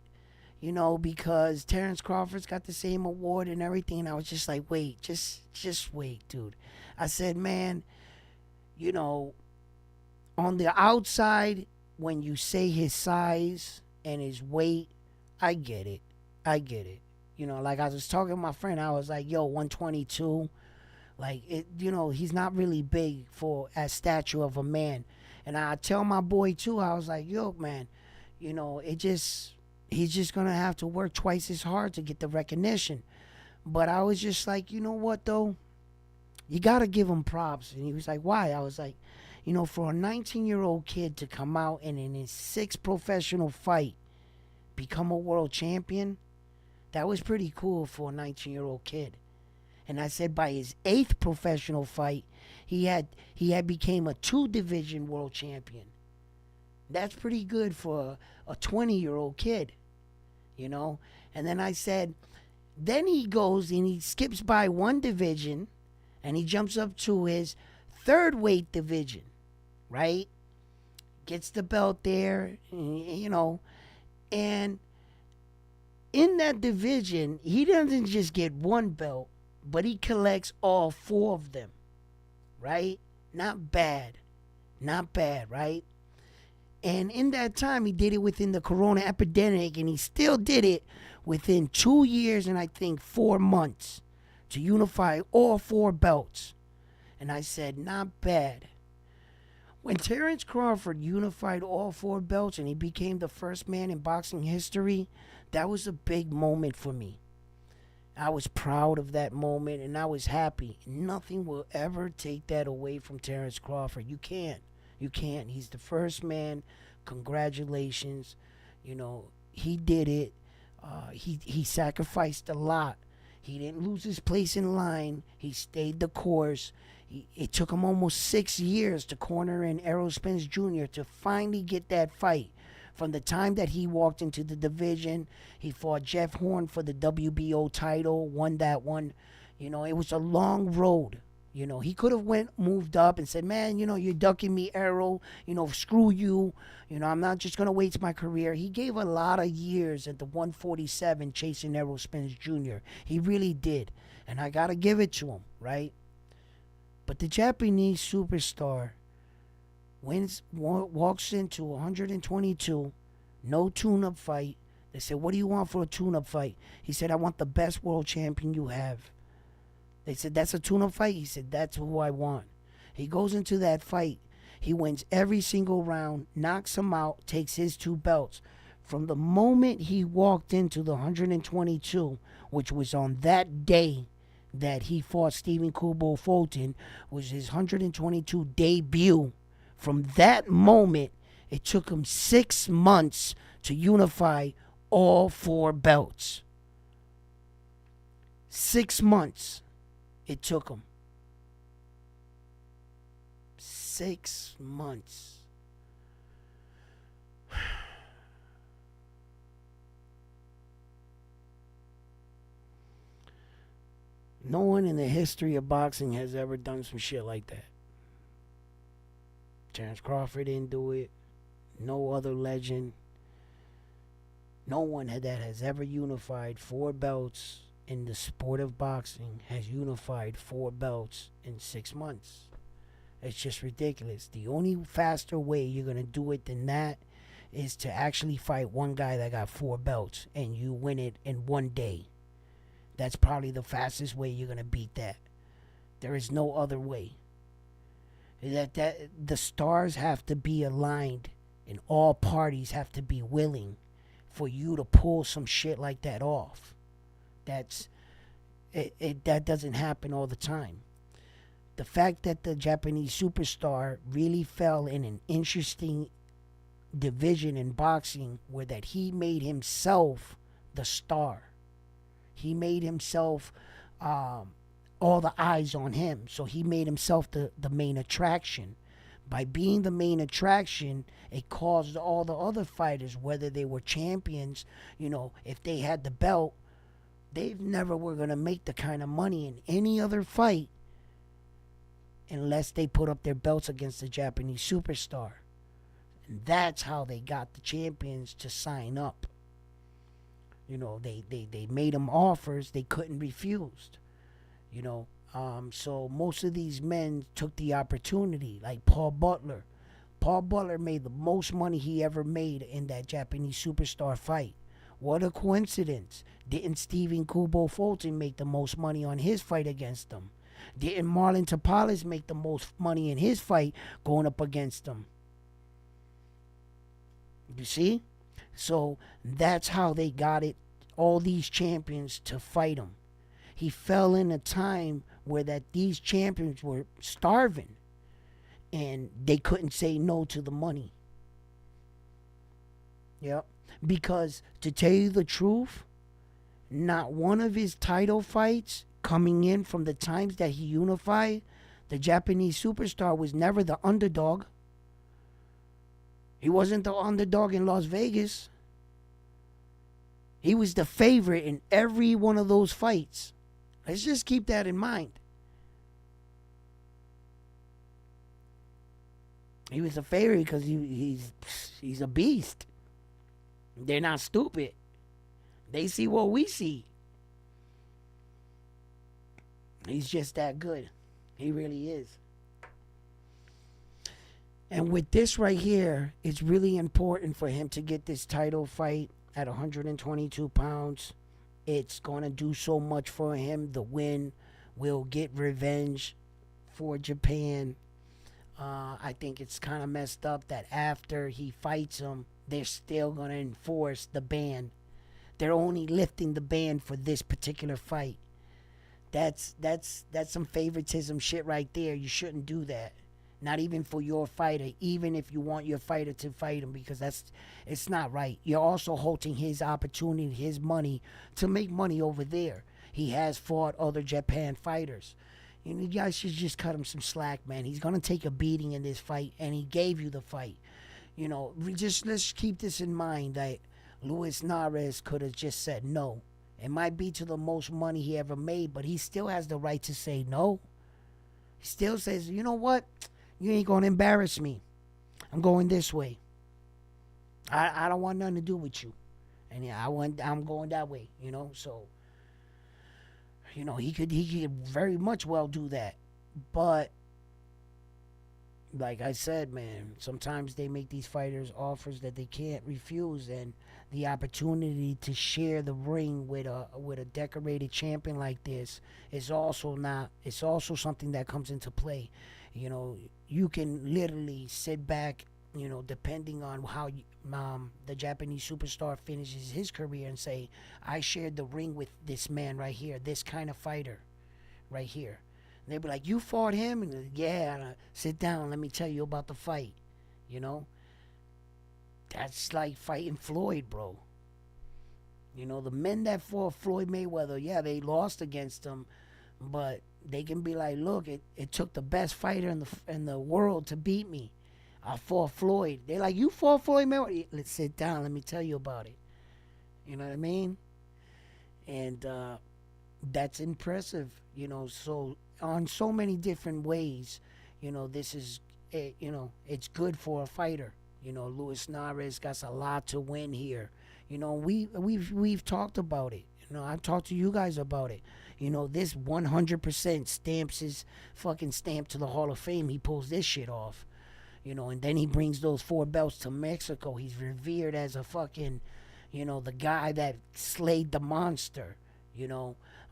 A: Because Terrence Crawford's got the same award and everything. And I was just like, wait, just wait, dude. I said, man, On the outside, when you say his size and his weight, I get it. I get it. Like I was talking to my friend, I was like, yo, 122. Like, he's not really big for as stature of a man. And I tell my boy, too, I was like, yo, man, he's just going to have to work twice as hard to get the recognition. But I was just like, you know what, though? You got to give him props. And he was like, why? I was like, for a 19-year-old kid to come out and in his sixth professional fight become a world champion, that was pretty cool for a 19-year-old kid. And I said by his eighth professional fight, he had became a 2-division world champion. That's pretty good for a 20-year-old kid, And then I said, then he goes and he skips by 1 division and he jumps up to his 3rd weight division, right? Gets the belt there, and in that division, he doesn't just get 1 belt, but he collects all 4 of them, right? Not bad, right? And in that time, he did it within the corona epidemic, and he still did it within 2 years and I think 4 months to unify all 4 belts. And I said, not bad. When Terrence Crawford unified all 4 belts and he became the first man in boxing history, that was a big moment for me. I was proud of that moment and I was happy. Nothing will ever take that away from Terrence Crawford. You can't. He's the first man. Congratulations. He did it. He sacrificed a lot. He didn't lose his place in line. He stayed the course. It took him almost 6 years to corner in Errol Spence Jr. to finally get that fight. From the time that he walked into the division, he fought Jeff Horn for the WBO title, won that one. It was a long road. He could have moved up and said, man, you're ducking me, Errol. Screw you. I'm not just going to waste my career. He gave a lot of years at the 147 chasing Errol Spence Jr. He really did. And I got to give it to him, right? But the Japanese superstar walks into 122, no tune-up fight. They said, what do you want for a tune-up fight? He said, I want the best world champion you have. They said, that's a tune-up fight? He said, that's who I want. He goes into that fight. He wins every single round, knocks him out, takes his 2 belts. From the moment he walked into the 122, which was on that day that he fought Stephen Kubo Fulton, was his 122 debut. From that moment, it took him 6 months to unify all 4 belts. 6 months it took him. 6 months. No one in the history of boxing has ever done some shit like that. Terrence Crawford didn't do it. No other legend. No one that has ever unified 4 belts in the sport of boxing has unified 4 belts in 6 months. It's just ridiculous. The only faster way you're going to do it than that is to actually fight one guy that got 4 belts and you win it in 1 day. That's probably the fastest way you're going to beat that. There is no other way. That the stars have to be aligned and all parties have to be willing for you to pull some shit like that off. That doesn't happen all the time. The fact that the Japanese superstar really fell in an interesting division in boxing where that he made himself the star. He made himself all the eyes on him. So he made himself the main attraction. By being the main attraction, it caused all the other fighters, whether they were champions, if they had the belt, they never were going to make the kind of money in any other fight unless they put up their belts against the Japanese superstar. And that's how they got the champions to sign up. They made them offers they couldn't refuse. So most of these men took the opportunity, like Paul Butler. Paul Butler made the most money he ever made in that Japanese superstar fight. What a coincidence. Didn't Stephen Kubo Fulton make the most money on his fight against him? Didn't Marlon Tapales make the most money in his fight going up against him? You see? So that's how they got it, all these champions to fight him. He fell in a time where that these champions were starving and they couldn't say no to the money. Yep. Because to tell you the truth, not one of his title fights coming in from the times that he unified, the Japanese superstar was never the underdog. He wasn't the underdog in Las Vegas. He was the favorite in every one of those fights. Let's just keep that in mind. He was a favorite because he's a beast. They're not stupid. They see what we see. He's just that good. He really is. And with this right here, it's really important for him to get this title fight at 122 pounds. It's going to do so much for him. The win will get revenge for Japan. I think it's kind of messed up that after he fights him, they're still going to enforce the ban. They're only lifting the ban for this particular fight. That's some favoritism shit right there. You shouldn't do that. Not even for your fighter, even if you want your fighter to fight him, because it's not right. You're also halting his opportunity, his money, to make money over there. He has fought other Japan fighters. You guys should just cut him some slack, man. He's going to take a beating in this fight, and he gave you the fight. Let's keep this in mind that Luis Narez could have just said no. It might be to the most money he ever made, but he still has the right to say no. He still says, you know what? You ain't going to embarrass me. I'm going this way. I don't want nothing to do with you. And yeah, I'm going that way, So, he could very much well do that. But like I said, man, sometimes they make these fighters offers that they can't refuse, and the opportunity to share the ring with a decorated champion like this is also something that comes into play. You can literally sit back, depending on how the Japanese superstar finishes his career, and say, I shared the ring with this man right here, this kind of fighter right here. And they'd be like, you fought him? And yeah, sit down, let me tell you about the fight. That's like fighting Floyd, bro. The men that fought Floyd Mayweather, yeah, they lost against him, but they can be like, look, it took the best fighter in the world to beat me. I fought Floyd. They're like, you fought Floyd Mayweather? Let's sit down, let me tell you about it. You know what I mean? And that's impressive, so on so many different ways, this is, it's good for a fighter. Luis Narez got a lot to win here. We've talked about it. I've talked to you guys about it. This 100% stamps his fucking stamp to the Hall of Fame. He pulls this shit off. And then he brings those 4 belts to Mexico. He's revered as a fucking, the guy that slayed the monster.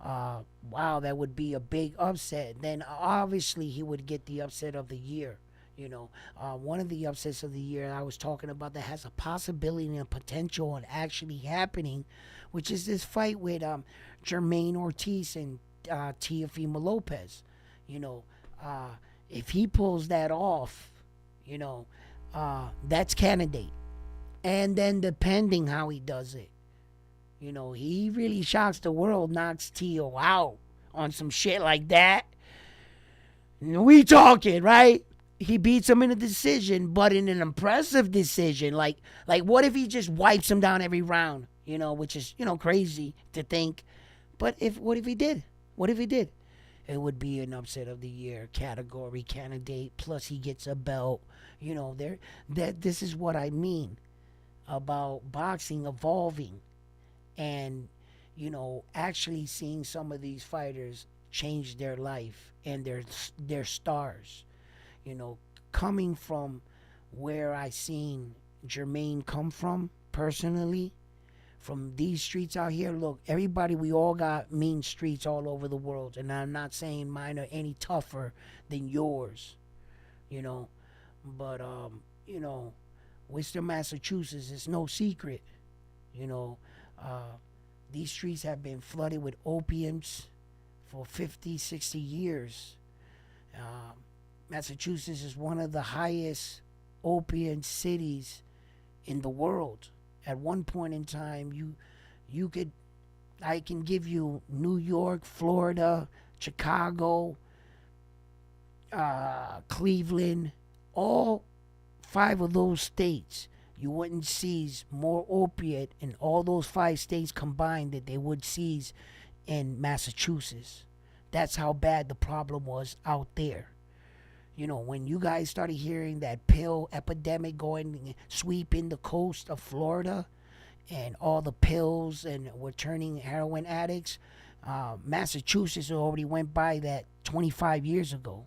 A: Wow, that would be a big upset. Then obviously he would get the upset of the year. One of the upsets of the year I was talking about that has a possibility and a potential on actually happening, which is this fight with Jamaine Ortiz and Teofimo Lopez. If he pulls that off, that's candidate. And then depending how he does it, he really shocks the world, knocks Teo out on some shit like that. We talking, right? He beats him in a decision, but in an impressive decision. Like what if he just wipes him down every round? Which is, crazy to think. But what if he did? What if he did? It would be an upset of the year category candidate. Plus he gets a belt. This is what I mean about boxing evolving, and actually seeing some of these fighters change their life and their stars. Coming from where I seen Jermaine come from personally, from these streets out here. Look, everybody, we all got mean streets all over the world, and I'm not saying mine are any tougher than yours, you know. But you know, Worcester, Massachusetts is no secret, you know. Uh, these streets have been flooded with opiums for 50, 60 years. Um, Massachusetts is one of the highest opium cities in the world. At one point in time, you could I can give you New York, Florida, Chicago, Cleveland, all five of those states. You wouldn't seize more opiate in all those five states combined that they would seize in Massachusetts. That's how bad the problem was out there. You know, when you guys started hearing that pill epidemic going sweeping the coast of Florida, and all the pills and were turning heroin addicts, Massachusetts already went by that 25 years ago.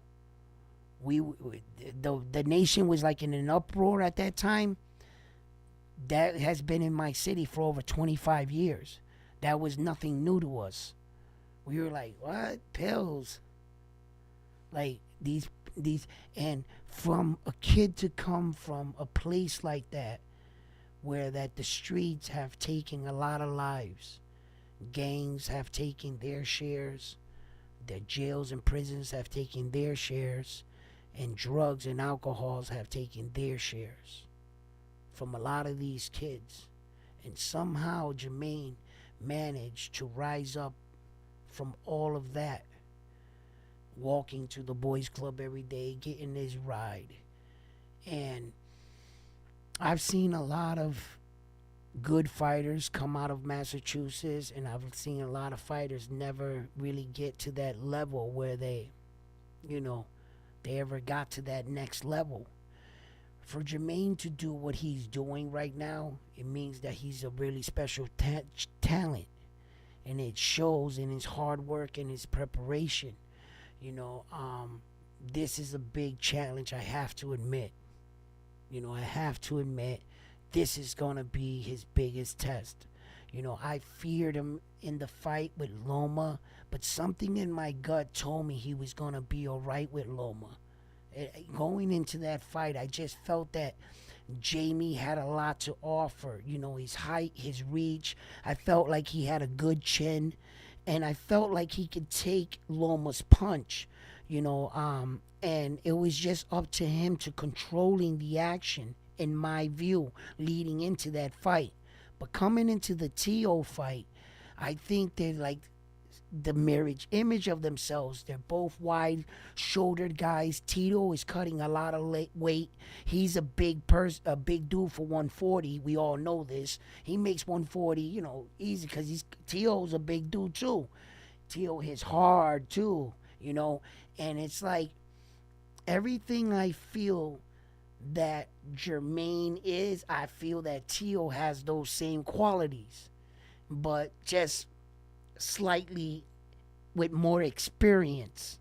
A: The nation was like in an uproar at that time. That has been in my city for over 25 years. That was nothing new to us. We were like, what? Pills? Like these and from a kid to come from a place like that, where that the streets have taken a lot of lives. Gangs have taken their shares. The jails and prisons have taken their shares. And drugs and alcohols have taken their shares from a lot of these kids. And somehow Jamaine managed to rise up from all of that, walking to the boys club every day, getting his ride. And I've seen a lot of good fighters come out of Massachusetts, and I've seen a lot of fighters never really get to that level where they, you know, they ever got to that next level. For Jamaine to do what he's doing right now, it means that he's a really special talent, and it shows in his hard work and his preparation. You know, this is a big challenge, I have to admit. You know, I have to admit, this is going to be his biggest test. You know, I feared him in the fight with Loma, but something in my gut told me he was going to be all right with Loma. Going into that fight, I just felt that Jamie had a lot to offer. You know, his height, his reach. I felt like he had a good chin, and I felt like he could take Loma's punch. You know, and it was just up to him to controlling the action, in my view, leading into that fight. But coming into the Tio fight, I think they're like the mirage image of themselves. They're both wide shouldered guys. Tito is cutting a lot of weight. He's a big dude for 140. We all know this. He makes 140, you know, easy, because Tio's a big dude too. Tio hits hard too, you know. And it's like everything I feel that Jamaine is, I feel that Tio has those same qualities, but just slightly with more experience.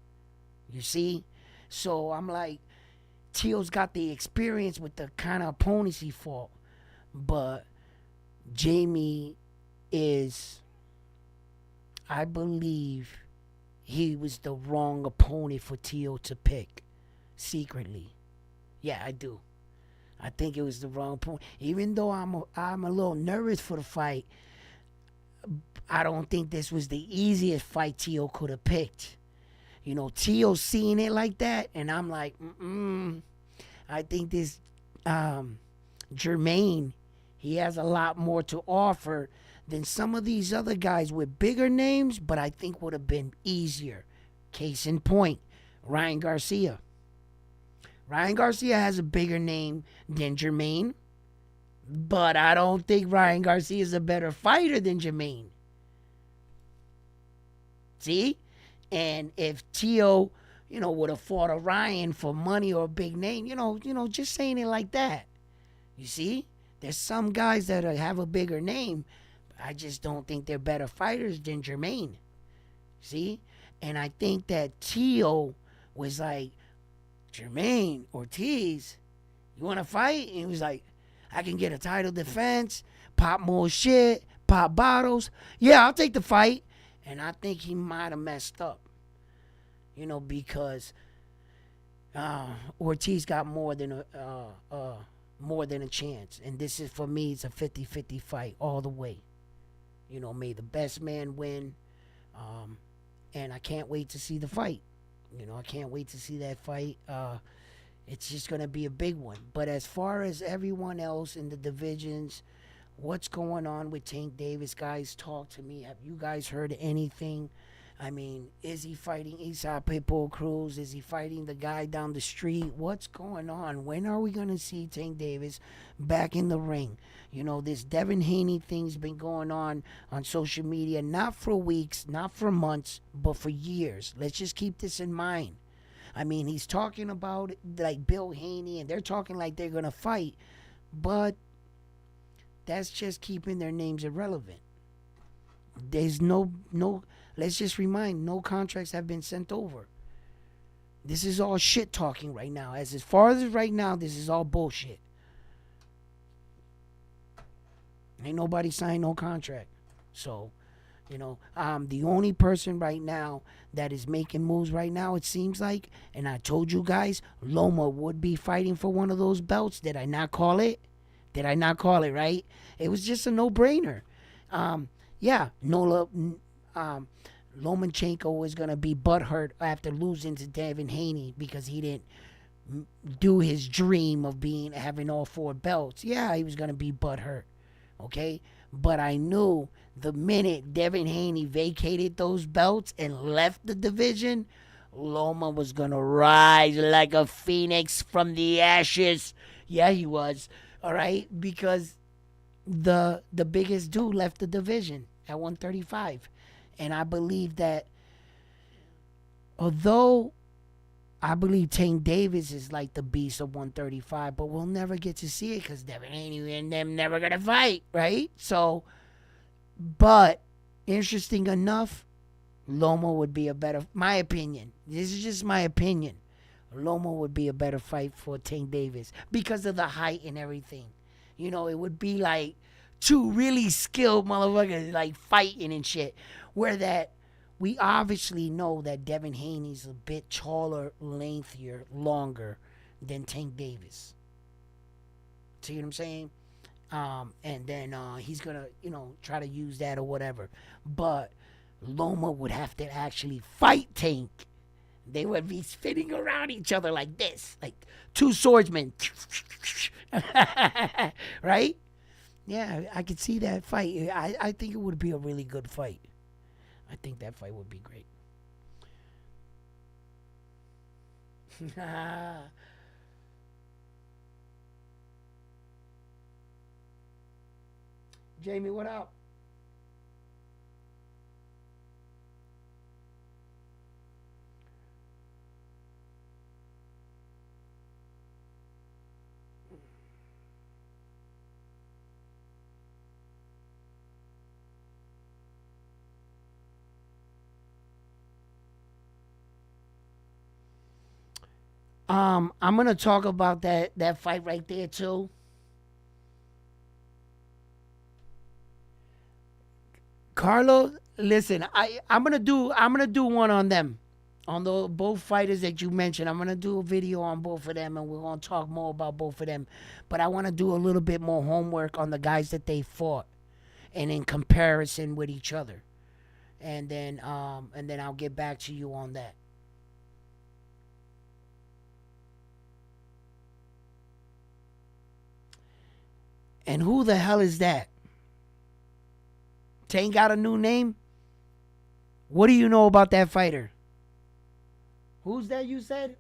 A: You see? So I'm like, Tio's got the experience with the kind of opponents he fought, but Jamie is, I believe, he was the wrong opponent for Tio to pick secretly. Yeah, I do. I think it was the wrong opponent. Even though I'm a little nervous for the fight, I don't think this was the easiest fight Tio could have picked. You know, Tio seeing it like that, and I'm like, I think this Jermaine, he has a lot more to offer than some of these other guys with bigger names, but I think would have been easier. Case in point, Ryan Garcia. Ryan Garcia has a bigger name than Jermaine, but I don't think Ryan Garcia is a better fighter than Jamaine. See? And if Tio, you know, would have fought a Ryan for money or a big name, you know, just saying it like that. You see? There's some guys that have a bigger name. But I just don't think they're better fighters than Jamaine. See? And I think that Tio was like, Jamaine Ortiz, You want to fight? And he was like, I can get a title defense, pop more shit, pop bottles. Yeah, I'll take the fight. And I think he might have messed up, because Ortiz got more than a chance. And this is, for me, it's a 50-50 fight all the way. May the best man win. And I can't wait to see the fight. I can't wait to see that fight. It's just going to be a big one. But as far as everyone else in the divisions, what's going on with Tank Davis? Guys, talk to me. Have you guys heard anything? I mean, is he fighting Isaac Pitbull Cruz? Is he fighting the guy down the street? What's going on? When are we going to see Tank Davis back in the ring? This Devin Haney thing's been going on social media, not for weeks, not for months, but for years. Let's just keep this in mind. I mean, he's talking about like Bill Haney, and they're talking like they're going to fight, but that's just keeping their names irrelevant. There's no, let's just remind, no contracts have been sent over. This is all shit talking right now. As far as right now, this is all bullshit. Ain't nobody signed no contract. So, the only person right now that is making moves right now, it seems like, and I told you guys, Loma would be fighting for one of those belts. Did I not call it? Right? It was just a no-brainer. Lomachenko is going to be butthurt after losing to Devin Haney because he didn't do his dream of having all 4 belts. Yeah, he was going to be butthurt. Okay? But I knew the minute Devin Haney vacated those belts and left the division, Loma was going to rise like a phoenix from the ashes. Yeah, he was. All right? Because the biggest dude left the division at 135. And I believe that, although I believe Tank Davis is like the beast of 135, but we'll never get to see it because Devin Haney and them never going to fight, right? So, but interesting enough, Loma would be a better, my opinion. This is just my opinion. Loma would be a better fight for Tank Davis because of the height and everything. It would be like 2 really skilled motherfuckers like fighting and shit. Where that we obviously know that Devin Haney's a bit taller, lengthier, longer than Tank Davis. See what I'm saying? And then he's gonna, try to use that or whatever. But Loma would have to actually fight Tank. They would be spinning around each other like this, like 2 swordsmen. Right? Yeah, I could see that fight. I think it would be a really good fight. I think that fight would be great. Jamie, what up? I'm gonna talk about that fight right there too. Carlos, listen, I'm gonna do one on them, on the both fighters that you mentioned. I'm gonna do a video on both of them, and we're gonna talk more about both of them. But I want to do a little bit more homework on the guys that they fought, and in comparison with each other, and then I'll get back to you on that. And who the hell is that? Tank got a new name? What do you know about that fighter? Who's that you said?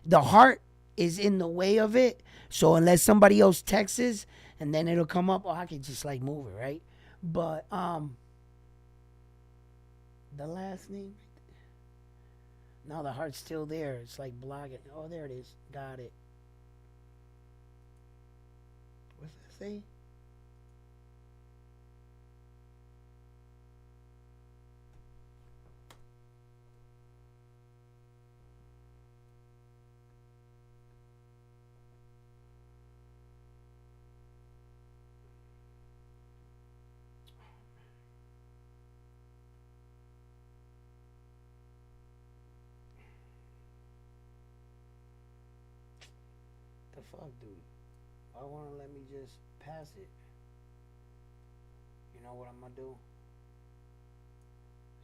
A: The heart is in the way of it. So unless somebody else texts and then it'll come up, I can just like move it, right? But the last name. No, the heart's still there. It's like blocking. Oh, there it is. Got it. What's that say? the fuck, dude? Why won't it let me just pass it? You know what I'm gonna do?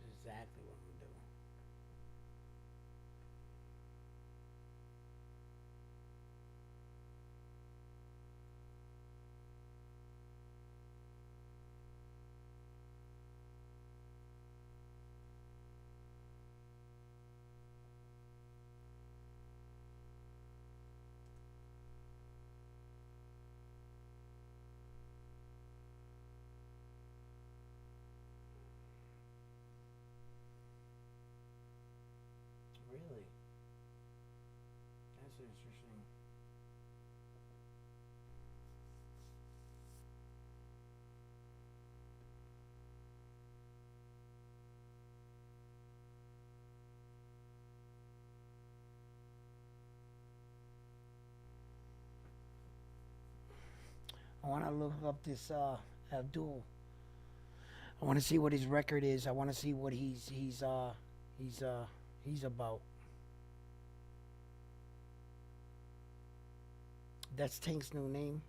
A: This is exactly what I'm gonna do. Really? That's interesting. I want to look up this Abdul. I want to see what his record is. I want to see what he's he's about. That's Tank's new name.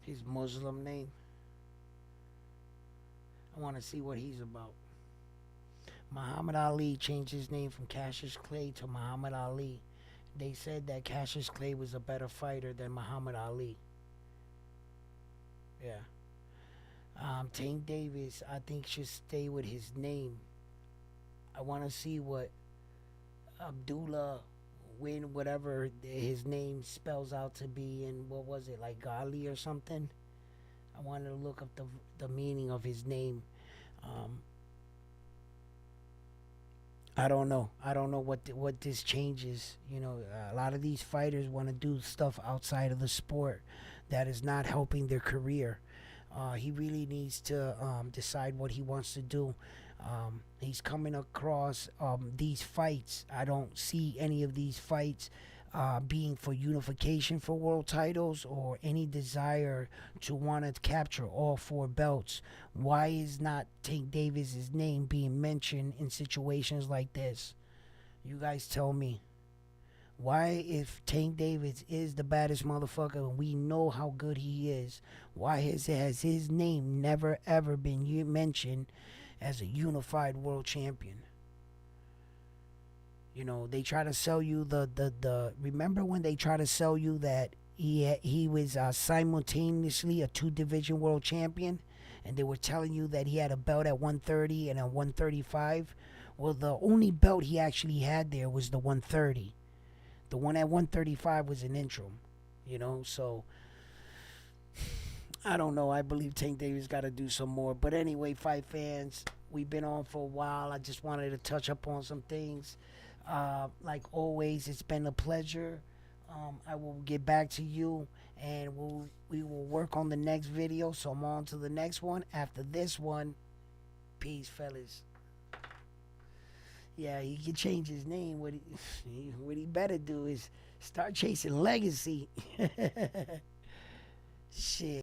A: His Muslim name. I want to see what he's about. Muhammad Ali changed his name from Cassius Clay to Muhammad Ali. They said that Cassius Clay was a better fighter than Muhammad Ali. Yeah. Tank Davis, I think, should stay with his name. I want to see what Abdullah Win, whatever his name spells out to be, and what was it, like Gali or something? I wanted to look up the meaning of his name. Um, I don't know. I don't know what this changes. You know, a lot of these fighters want to do stuff outside of the sport that is not helping their career. He really needs to decide what he wants to do. He's coming across these fights. I don't see any of these fights being for unification for world titles or any desire to want to capture all four belts. Why is not Tank Davis's name being mentioned in situations like this? You guys tell me. Why, if Tank Davis is the baddest motherfucker and we know how good he is, why has his name never ever been mentioned as a unified world champion? You know, they try to sell you the remember when they try to sell you that he was simultaneously a two division world champion, and they were telling you that he had a belt at 130 and at 135. Well, the only belt he actually had there was the 130. The one at 135 was an interim, you know. So I don't know. I believe Tank Davis got to do some more. But anyway, fight fans, we've been on for a while. I just wanted to touch up on some things. Like always, it's been a pleasure. I will get back to you, and we will work on the next video. So I'm on to the next one. After this one, peace, fellas. Yeah, he can change his name. What he better do is start chasing legacy. Shit.